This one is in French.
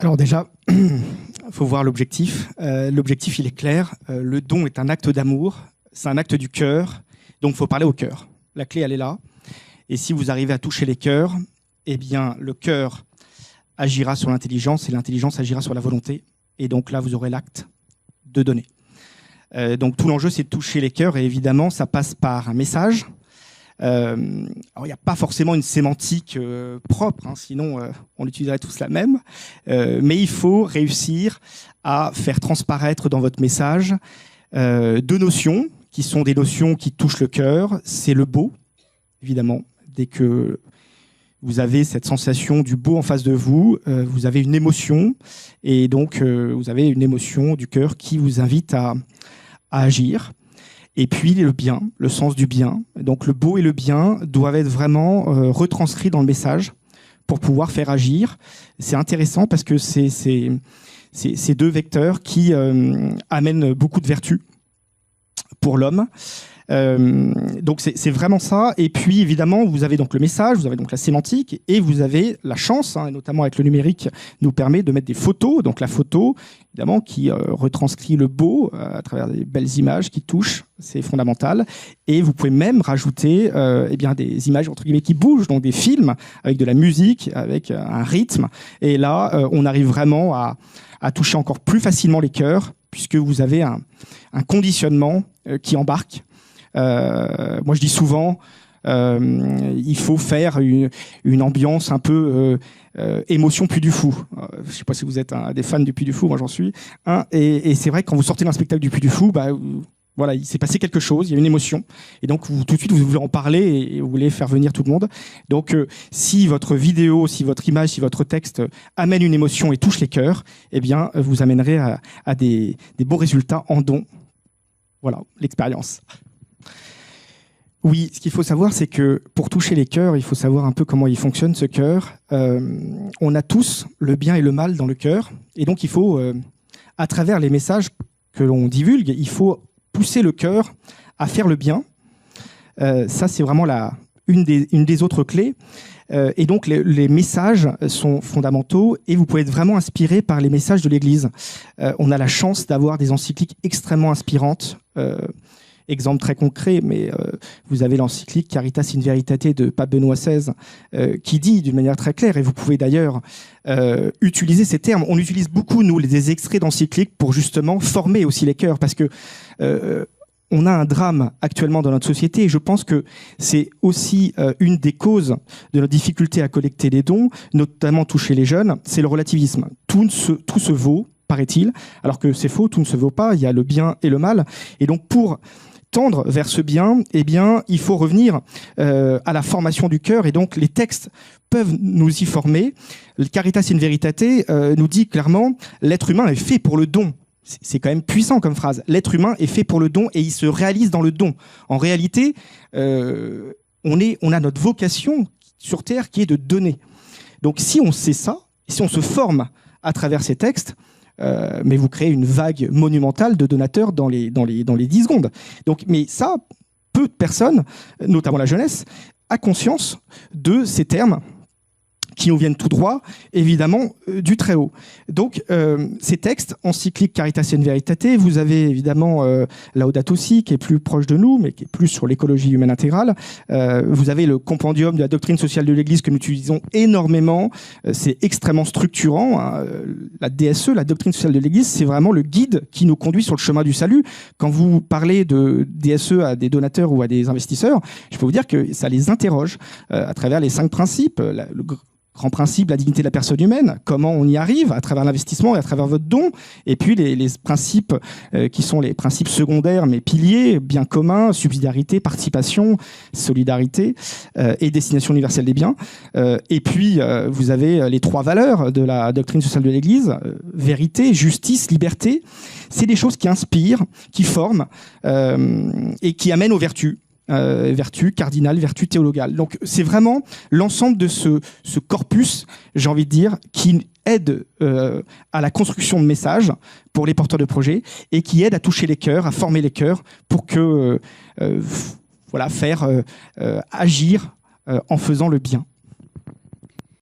Alors déjà, il faut voir l'objectif. L'objectif, il est clair. Le don est un acte d'amour, c'est un acte du cœur, donc il faut parler au cœur. La clé, elle est là. Et si vous arrivez à toucher les cœurs, eh bien, le cœur agira sur l'intelligence et l'intelligence agira sur la volonté. Et donc là, vous aurez l'acte de donner. Donc tout l'enjeu, c'est de toucher les cœurs. Et évidemment, ça passe par un message. Alors, il n'y a pas forcément une sémantique propre, hein, sinon on utiliserait tous la même. Mais il faut réussir à faire transparaître dans votre message deux notions qui sont des notions qui touchent le cœur. C'est le beau, évidemment. Dès que vous avez cette sensation du beau en face de vous, vous avez une émotion. Et donc, vous avez une émotion du cœur qui vous invite à agir. Et puis le bien, le sens du bien. Donc le beau et le bien doivent être vraiment retranscrits dans le message pour pouvoir faire agir. C'est intéressant parce que c'est ces deux vecteurs qui amènent beaucoup de vertus pour l'homme. Donc c'est vraiment ça. Et puis évidemment, vous avez donc le message, vous avez donc la sémantique, et vous avez la chance, hein, et notamment avec le numérique, nous permet de mettre des photos. Donc la photo, évidemment, qui retranscrit le beau à travers des belles images qui touchent, c'est fondamental. Et vous pouvez même rajouter eh bien des images entre guillemets qui bougent, donc des films avec de la musique, avec un rythme. Et là, on arrive vraiment à toucher encore plus facilement les cœurs, puisque vous avez un conditionnement qui embarque. Moi, je dis souvent, il faut faire une ambiance un peu émotion Puy du Fou. Je ne sais pas si vous êtes des fans du Puy du Fou, moi j'en suis. Et c'est vrai que quand vous sortez d'un spectacle du Puy du Fou, voilà, il s'est passé quelque chose, il y a une émotion, et donc tout de suite vous voulez en parler et vous voulez faire venir tout le monde. Donc si votre vidéo, si votre image, si votre texte amène une émotion et touche les cœurs, eh bien vous amènerez à des bons résultats en don. Voilà, l'expérience. Oui, ce qu'il faut savoir, c'est que pour toucher les cœurs, il faut savoir un peu comment il fonctionne, ce cœur. On a tous le bien et le mal dans le cœur. Et donc, il faut, à travers les messages que l'on divulgue, il faut pousser le cœur à faire le bien. Ça, c'est vraiment une des autres clés. Et donc, les messages sont fondamentaux et vous pouvez être vraiment inspiré par les messages de l'Église. On a la chance d'avoir des encycliques extrêmement inspirantes. Exemple très concret, mais vous avez l'encyclique Caritas in Veritate de Pape Benoît XVI qui dit d'une manière très claire, et vous pouvez d'ailleurs utiliser ces termes. On utilise beaucoup, nous, des extraits d'encycliques pour justement former aussi les cœurs, parce que on a un drame actuellement dans notre société, et je pense que c'est aussi une des causes de notre difficulté à collecter les dons, notamment toucher les jeunes, c'est le relativisme. Tout se vaut, paraît-il, alors que c'est faux, tout ne se vaut pas, il y a le bien et le mal. Et donc pour tendre vers ce bien, eh bien, il faut revenir à la formation du cœur, et donc les textes peuvent nous y former. Le Caritas in Veritate nous dit clairement, l'être humain est fait pour le don. C'est quand même puissant comme phrase. L'être humain est fait pour le don et il se réalise dans le don. En réalité, on a notre vocation sur Terre qui est de donner. Donc si on sait ça, si on se forme à travers ces textes, mais vous créez une vague monumentale de donateurs dans les 10 secondes. Donc, mais ça, peu de personnes, notamment la jeunesse, a conscience de ces termes qui nous viennent tout droit, évidemment, du Très-Haut. Donc, ces textes, encyclique Caritas in Veritate, vous avez évidemment Laudato Si, qui est plus proche de nous, mais qui est plus sur l'écologie humaine intégrale. Vous avez le compendium de la doctrine sociale de l'Église que nous utilisons énormément. C'est extrêmement structurant, hein. La DSE, la doctrine sociale de l'Église, c'est vraiment le guide qui nous conduit sur le chemin du salut. Quand vous parlez de DSE à des donateurs ou à des investisseurs, je peux vous dire que ça les interroge à travers les 5 principes, le grand principe, la dignité de la personne humaine, comment on y arrive à travers l'investissement et à travers votre don, et puis les principes qui sont les principes secondaires mais piliers, bien commun, subsidiarité, participation, solidarité et destination universelle des biens. Et puis vous avez les 3 valeurs de la doctrine sociale de l'Église, vérité, justice, liberté. C'est des choses qui inspirent, qui forment et qui amènent aux vertus. Vertu cardinale, vertu théologale. Donc c'est vraiment l'ensemble de ce corpus, j'ai envie de dire, qui aide à la construction de messages pour les porteurs de projets et qui aide à toucher les cœurs, à former les cœurs pour que faire agir en faisant le bien.